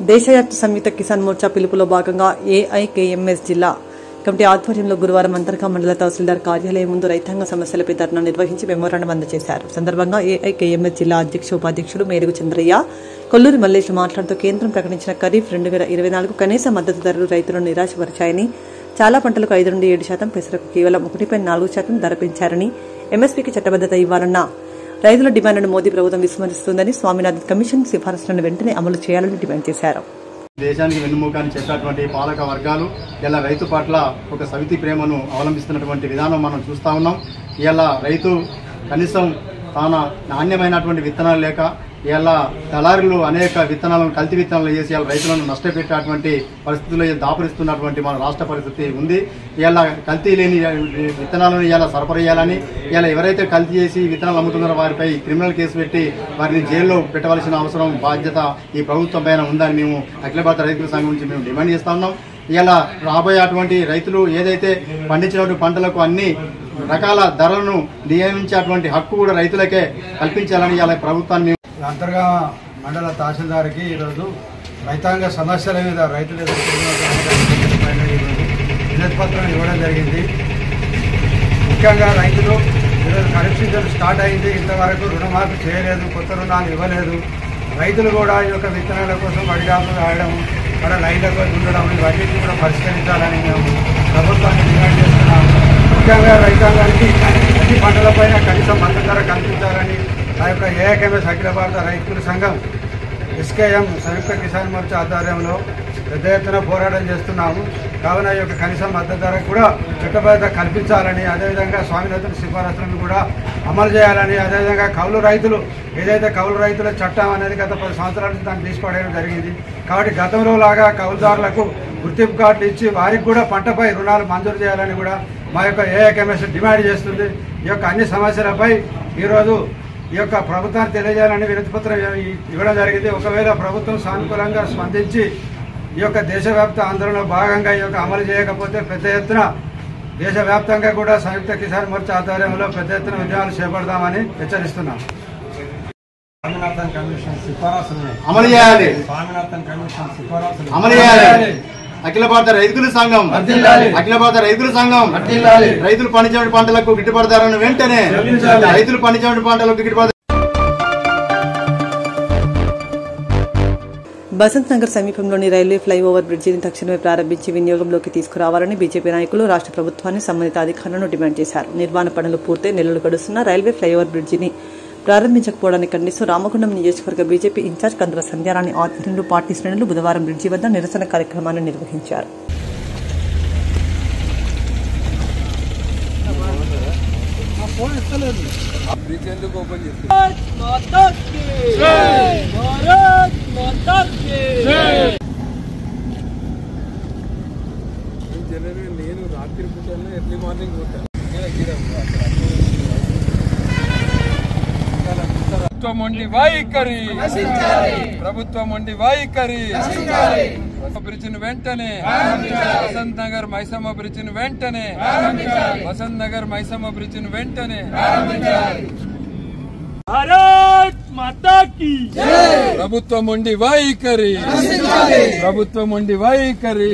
దేశవ్యాప్త సంయుక్త కిసాన్ మోర్చా పిలుపులో భాగంగా ఏఐకేఎంఎస్ జిల్లా కమిటీ ఆధ్వర్యంలో గురువారం అంతర్గా మండల తహసీల్దార్ కార్యాలయం ముందు రైతాంగ సమస్యలపై ధర్నా నిర్వహించి మెమోరాండం అందజేశారు. సందర్భంగా ఏఐకేఎంఎస్ జిల్లా అధ్యక్ష ఉపాధ్యక్షుడు మేరుగు చంద్రయ్య, కొల్లూరి మల్లేష్ మాట్లాడుతూ కేంద్రం ప్రకటించిన ఖరీఫ్ 2024 కనీస మద్దతు ధరలు రైతులను నిరాశపరిచాయని, చాలా పంటలకు 5 నుండి 7%, పెసరకు కేవలం 1.4% ధర పెంచారని, ఎంఎస్పీకి చట్టబద్దత ఇవ్వాలన్న రైతుల డిమాండ్ను మోదీ ప్రభుత్వం విస్మరిస్తుందని, స్వామినాథన్ కమిషన్ సిఫారసులను వెంటనే అమలు చేయాలని డిమాండ్ చేశారు. దేశానికి వెన్నుముకాన్ని చెప్పినటువంటి పాలక వర్గాలు ఇలా రైతు పట్ల ఒక సవితి ప్రేమను అవలంబిస్తున్నటువంటి విధానం మనం చూస్తా ఉన్నాం. ఇలా రైతు కనీసం తాను నాణ్యమైనటువంటి విత్తనాలు లేక ఇలా దళారులు అనేక విత్తనాలను కల్తీ విత్తనాలు చేసి ఇలా రైతులను నష్టపెట్టేటువంటి పరిస్థితుల్లో దాపురిస్తున్నటువంటి మన రాష్ట్ర పరిస్థితి ఉంది. ఇలా కల్తీ లేని విత్తనాలను ఇలా సరఫరా చేయాలని, ఇలా ఎవరైతే కల్తీ చేసి విత్తనాలు అమ్ముతున్నారో వారిపై క్రిమినల్ కేసు పెట్టి వారిని జైల్లో పెట్టవలసిన అవసరం బాధ్యత ఈ ప్రభుత్వం పైన ఉందని మేము అఖిల భారత రైతుల సంఘం నుంచి మేము డిమాండ్ చేస్తా ఉన్నాం. ఇలా రాబోయే అటువంటి రైతులు ఏదైతే పండించినటువంటి పంటలకు అన్ని రకాల ధరలను నియమించేటువంటి హక్కు కూడా రైతులకే కల్పించాలని ఇలా ప్రభుత్వాన్ని అంతర్గా మండల తహసీల్దార్కి ఈరోజు రైతాంగ సమస్యల మీద రైతులు ఎదుర్కొంటున్న వినతి పత్రం ఇవ్వడం జరిగింది. ముఖ్యంగా రైతులు ఈరోజు ఖరీఫ్ సీజన్ స్టార్ట్ అయింది, ఇంతవరకు రుణమాఫీ చేయలేదు, కొత్త రుణాలు ఇవ్వలేదు. రైతులు కూడా ఈ యొక్క విత్తనాల కోసం వడిగాపులు రాయడం, అక్కడ లైన్లకు ఉండడం, ఇవన్నింటినీ కూడా పరిష్కరించాలని మేము ప్రభుత్వాన్ని డిమాండ్ చేస్తున్నాము. ముఖ్యంగా రైతాంగానికి అన్ని పంటలపైన కనీసం మద్దతు ధర కల్పించాలని ఆ యొక్క ఏఐకేఎంఎస్ అఖిల భారత రైతుల సంఘం ఎస్కేఎం సంయుక్త కిసాన్ మోర్చా ఆధ్వర్యంలో పెద్ద ఎత్తున పోరాటం చేస్తున్నాము. కావున ఈ యొక్క కనీస మద్దతు ధర కూడా చట్టబద్ధత కల్పించాలని, అదేవిధంగా స్వామినాథన్ సిఫారసులను కూడా అమలు చేయాలని, అదేవిధంగా కౌలు రైతులు ఏదైతే కౌలు రైతుల చట్టం అనేది గత 10 సంవత్సరాల నుంచి దాన్ని తీసుకోవడం జరిగింది. కాబట్టి గతంలో లాగా కౌలుదారులకు గుర్తింపు కార్డులు ఇచ్చి వారికి కూడా పంటపై రుణాలు మంజూరు చేయాలని కూడా మా యొక్క ఏఐకేఎంఎస్ డిమాండ్ చేస్తుంది. ఈ యొక్క అన్ని సమస్యలపై ఈరోజు ఈ యొక్క ప్రభుత్వాన్ని తెలియజేయాలని వినతిపత్రం ఇవ్వడం జరిగింది. ఒకవేళ ప్రభుత్వం సానుకూలంగా స్పందించి ఈ యొక్క దేశవ్యాప్త ఆందోళనలో భాగంగా ఈ యొక్క అమలు చేయకపోతే పెద్ద ఎత్తున దేశవ్యాప్తంగా కూడా సంయుక్త కిసాన్ మోర్చా ఆధ్వర్యంలో పెద్ద ఎత్తున ఉద్యమాలు చేపడదామని హెచ్చరిస్తున్నాం. స్వామినాథన్ కమిషన్ సిఫారసులు అమలు చేయాలి. స్వామినాథన్ కమిషన్ సిఫారసులు అమలు చేయాలి. అఖిల భారత రైతుల సంఘం రైతులు పండించిన పంటలకు గిట్టుబాటు ధరను వెంటనే రైతులు పండించిన పంటలకు గిట్టుబాటు. బసంత్ నగర్ సమీపంలోని రైల్వే ఫ్లైఓవర్ బ్రిడ్జిని తక్షణమే ప్రారంభించి వినియోగంలోకి తీసుకురావాలని బీజేపీ నాయకులు రాష్ట్ర ప్రభుత్వాన్ని సంబంధిత అధికారులను డిమాండ్ చేశారు. నిర్మాణ పనులు పూర్తయి నెలలు గడుస్తున్న రైల్వే ఫ్లైఓవర్ బ్రిడ్జిని ప్రారంభించకపోవడాన్ని ఖండిస్తూ రామగుండం నియోజకవర్గ బీజేపీ ఇన్ఛార్జ్ కందుల సంధ్యారాణి ఆధ్వర్యంలో పార్టీ శ్రేణులు బుధవారం బ్రిడ్జి వద్ద నిరసన కార్యక్రమాన్ని నిర్వహించారు. నేను రాత్రి పూట ఎర్లీ మార్నింగ్ పోతాను. ప్రభుత్వం ఉండి వైఖరి, ప్రభుత్వం ఉండి వైఖరి, బ్రిడ్జిని వెంటనే వసంత్ నగర్ మైసమ్మ బ్రిడ్జిని వెంటనే వసంత్ నగర్ మైసమ్మ బ్రిడ్జిని వెంటనే భారత్ మాతా కీ ప్రభుత్వం ఉండి వైఖరి, ప్రభుత్వం ఉండి వైఖరి,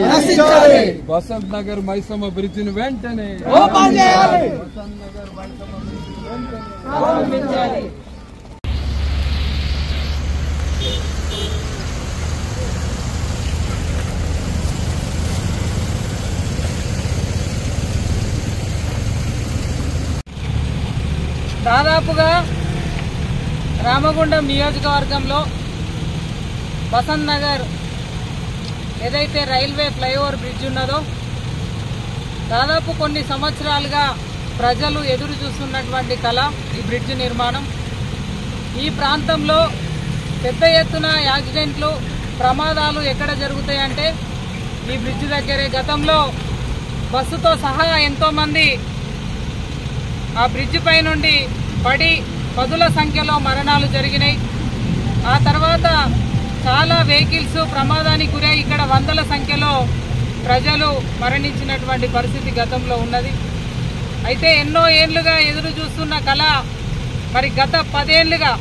వసంత్ నగర్ మైసమ్మ బ్రిడ్జిని వెంటనే వసంత్ నగర్ మైసమ్మ బ్రిడ్జిని వెంటనే. దాదాపుగా రామగుండం నియోజకవర్గంలో బసంత్ నగర్ ఏదైతే రైల్వే ఫ్లైఓవర్ బ్రిడ్జ్ ఉన్నదో దాదాపు కొన్ని సంవత్సరాలుగా ప్రజలు ఎదురు చూస్తున్నటువంటి కళ ఈ బ్రిడ్జ్ నిర్మాణం. ఈ ప్రాంతంలో పెద్ద ఎత్తున యాక్సిడెంట్లు ప్రమాదాలు ఎక్కడ జరుగుతాయంటే ఈ బ్రిడ్జ్ దగ్గరే. గతంలో బస్సుతో సహా ఎంతోమంది ఆ బ్రిడ్జ్ పై నుండి పడి పదుల సంఖ్యలో మరణాలు జరిగినాయి. ఆ తర్వాత చాలా వెహికల్స్ ప్రమాదానికి గురై ఇక్కడ వందల సంఖ్యలో ప్రజలు మరణించినటువంటి పరిస్థితి గతంలో ఉన్నది. అయితే ఎన్నో ఏళ్లుగా ఎదురు చూస్తున్న కళ మరి గత 10 ఏళ్లుగా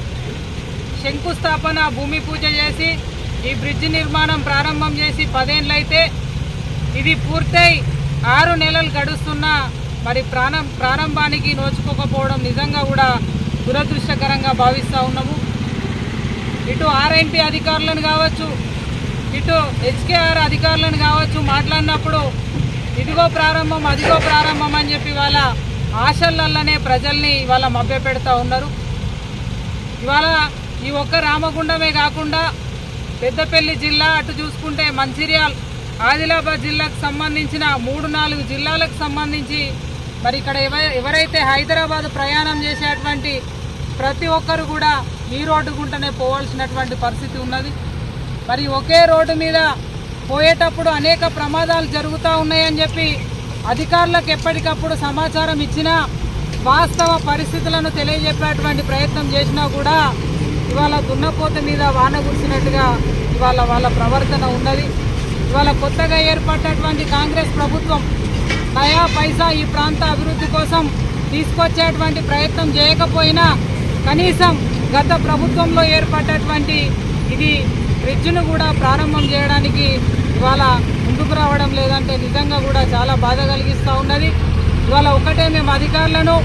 శంకుస్థాపన భూమి పూజ చేసి ఈ బ్రిడ్జ్ నిర్మాణం ప్రారంభం చేసి 10 ఏళ్ళైతే ఇది పూర్తయి 6 నెలలు గడుస్తున్నా మరి ప్రారంభానికి నోచుకోకపోవడం నిజంగా కూడా దురదృష్టకరంగా భావిస్తూ ఉన్నాము. ఇటు ఆర్ఎన్పి అధికారులను కావచ్చు, ఇటు హెచ్కేఆర్ అధికారులను కావచ్చు మాట్లాడినప్పుడు ఇదిగో ప్రారంభం అదిగో ప్రారంభం అని చెప్పి వాళ్ళ ఆశలల్లనే ప్రజల్ని ఇవాళ మభ్యపెడతా ఉన్నారు. ఇవాళ ఈ ఒక్క రామగుండమే కాకుండా పెద్దపల్లి జిల్లా, అటు చూసుకుంటే మంచిర్యాల్, ఆదిలాబాద్ జిల్లాకు సంబంధించిన 3-4 జిల్లాలకు సంబంధించి మరి ఇక్కడ ఎవరైతే హైదరాబాద్ ప్రయాణం చేసేటువంటి ప్రతి ఒక్కరు కూడా ఈ రోడ్డు గుంటనే పోవాల్సినటువంటి పరిస్థితి ఉన్నది. మరి ఒకే రోడ్డు మీద పోయేటప్పుడు అనేక ప్రమాదాలు జరుగుతూ ఉన్నాయని చెప్పి అధికారులకు ఎప్పటికప్పుడు సమాచారం ఇచ్చినా వాస్తవ పరిస్థితులను తెలియజెప్పేటువంటి ప్రయత్నం చేసినా కూడా ఇవాళ దున్నపోత మీద వాన కురిసినట్టుగా ఇవాళ వాళ్ళ ప్రవర్తన ఉన్నది. ఇవాళ కొత్తగా ఏర్పడినటువంటి కాంగ్రెస్ ప్రభుత్వం నయా పైసా ఈ ప్రాంత అభివృద్ధి కోసం తీసుకొచ్చేటువంటి ప్రయత్నం చేయకపోయినా కనీసం గత ప్రభుత్వంలో ఏర్పడ్డటువంటి ఇది బ్రిడ్జ్ను కూడా ప్రారంభం చేయడానికి ఇవాళ ముందుకు రావడం లేదంటే నిజంగా కూడా చాలా బాధ కలిగిస్తూ ఉన్నది. ఇవాళ ఒకటే మేము అధికారులను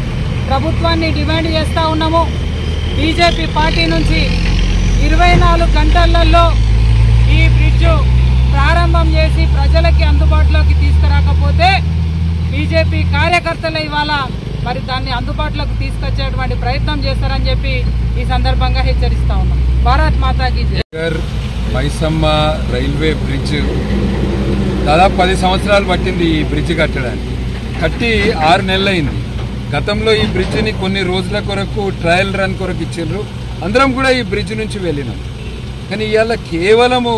ప్రభుత్వాన్ని డిమాండ్ చేస్తూ ఉన్నాము. బీజేపీ పార్టీ నుంచి 24 గంటలలో ఈ బ్రిడ్జ్ ప్రారంభం చేసి ప్రజలకి అందుబాటులోకి తీసుకురాకపోతే బీజేపీ కార్యకర్తలు ఇవాళ మరి దాన్ని అందుబాటులోకి తీసుకొచ్చేటువంటి ప్రయత్నం చేస్తారని చెప్పి ఈ సందర్భంగా హెచ్చరిస్తా ఉన్నాం. భారత్ మాతాకి జై. మైసమ్మ రైల్వే బ్రిడ్జ్ దాదాపు 10 సంవత్సరాలు పట్టింది ఈ బ్రిడ్జ్ కట్టడానికి. కట్టి 6 నెలలైంది. గతంలో ఈ బ్రిడ్జిని కొన్ని రోజుల కొరకు ట్రయల్ రన్ కొరకు ఇచ్చిండ్రు. అందరం కూడా ఈ బ్రిడ్జ్ నుంచి వెళ్ళినాం. కానీ ఇవాళ కేవలము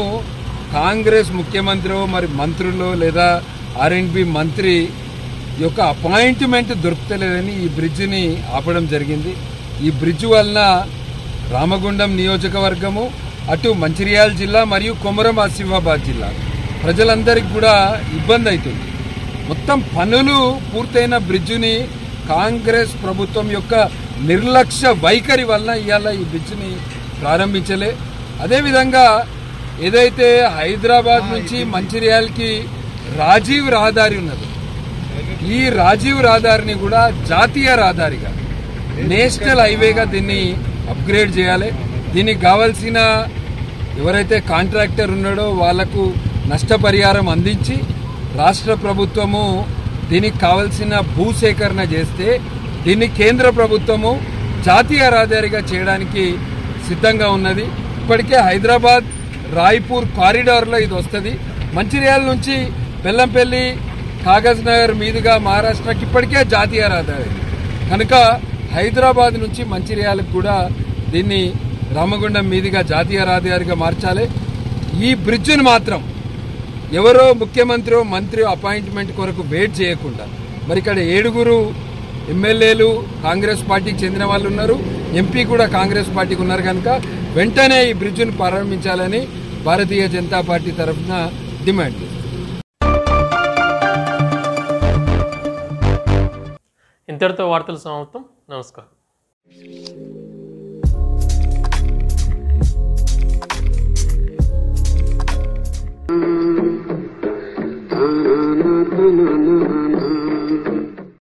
కాంగ్రెస్ ముఖ్యమంత్రి మరి మంత్రులు లేదా ఆర్ఎండ్బి మంత్రి ఈ యొక్క అపాయింట్మెంట్ దొరుకుతలేదని ఈ బ్రిడ్జిని ఆపడం జరిగింది. ఈ బ్రిడ్జ్ వలన రామగుండం నియోజకవర్గము, అటు మంచిర్యాల జిల్లా మరియు కొమరం ఆసిఫాబాద్ జిల్లా ప్రజలందరికీ కూడా ఇబ్బంది అవుతుంది. మొత్తం పనులు పూర్తయిన బ్రిడ్జిని కాంగ్రెస్ ప్రభుత్వం యొక్క నిర్లక్ష్య వైఖరి వలన ఇవాళ ఈ బ్రిడ్జిని ప్రారంభించలే. అదేవిధంగా ఏదైతే హైదరాబాద్ నుంచి మంచిర్యాలకి రాజీవ్ రహదారి ఉన్నది, ఈ రాజీవ్ రహదారిని కూడా జాతీయ రహదారిగా నేషనల్ హైవేగా దీన్ని అప్గ్రేడ్ చేయాలి. దీనికి కావాల్సిన ఎవరైతే కాంట్రాక్టర్ ఉన్నాడో వాళ్లకు నష్టపరిహారం అందించి రాష్ట్ర ప్రభుత్వము దీనికి కావలసిన భూసేకరణ చేస్తే దీన్ని కేంద్ర ప్రభుత్వము జాతీయ రహదారిగా చేయడానికి సిద్ధంగా ఉన్నది. ఇప్పటికే హైదరాబాద్ రాయ్పూర్ కారిడార్లో ఇది వస్తుంది. మంచిర్యాల నుంచి బెల్లంపల్లి కాగజ్ నగర్ మీదుగా మహారాష్ట్రకి ఇప్పటికే జాతీయ రహదారి కనుక హైదరాబాద్ నుంచి మంచిర్యాలకు కూడా దీన్ని రామగుండం మీదుగా జాతీయ రహదారిగా మార్చాలి. ఈ బ్రిడ్జిని మాత్రం ఎవరో ముఖ్యమంత్రి మంత్రి అపాయింట్మెంట్ కొరకు వెయిట్ చేయకుండా, మరి ఇక్కడ 7 ఎమ్మెల్యేలు కాంగ్రెస్ పార్టీకి చెందిన వాళ్ళు ఉన్నారు, ఎంపీ కూడా కాంగ్రెస్ పార్టీకి ఉన్నారు కనుక వెంటనే ఈ బ్రిడ్జిని ప్రారంభించాలని భారతీయ జనతా పార్టీ తరఫున డిమాండ్ చేస్తారు. ఇంతటితో వార్తలు సమాప్తం. నమస్కారం. na na na